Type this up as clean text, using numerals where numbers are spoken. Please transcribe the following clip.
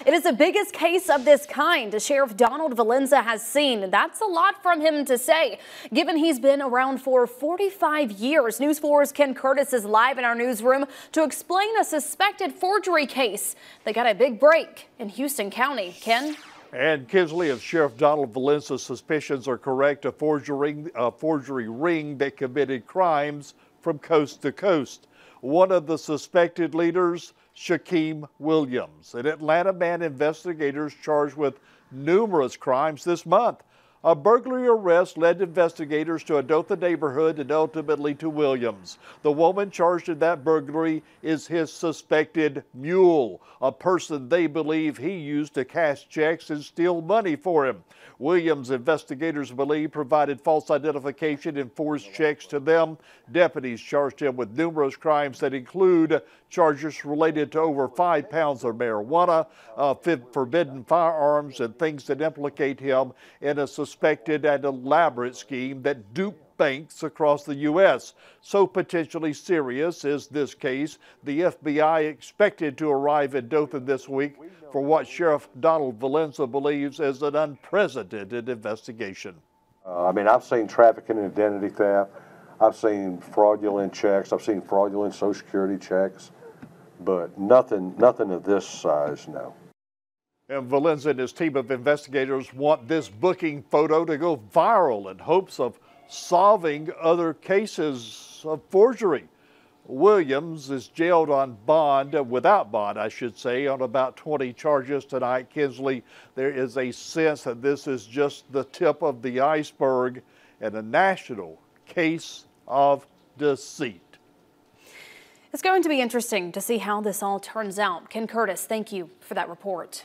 It is the biggest case of this kind Sheriff Donald Valenza has seen. That's a lot from him to say, given he's been around for 45 years. News 4's Ken Curtis is live in our newsroom to explain a suspected forgery case. They got a big break in Houston County. Ken? And Kinsley, if Sheriff Donald Valenza's suspicions are correct, a forgery ring that committed crimes from coast to coast. One of the suspected leaders, Shaquem Williams, an Atlanta man investigators charged with numerous crimes this month. A burglary arrest led investigators to a Dothan neighborhood and ultimately to Williams. The woman charged in that burglary is his suspected mule, a person they believe he used to cash checks and steal money for him. Williams, investigators believe, provided false identification and forged checks to them. Deputies charged him with numerous crimes that include charges related to over 5 pounds of marijuana, forbidden firearms, and things that implicate him in a suspected and elaborate scheme that duped banks across the U.S. So potentially serious is this case, the FBI expected to arrive in Dothan this week for what Sheriff Donald Valenza believes is an unprecedented investigation. I've seen trafficking and identity theft. I've seen fraudulent checks. I've seen fraudulent Social Security checks, but nothing of this size, no. And Valenza and his team of investigators want this booking photo to go viral in hopes of solving other cases of forgery. Williams is jailed on bond, without bond, I should say, on about 20 charges tonight. Kinsley, there is a sense that this is just the tip of the iceberg and a national case of deceit. It's going to be interesting to see how this all turns out. Ken Curtis, thank you for that report.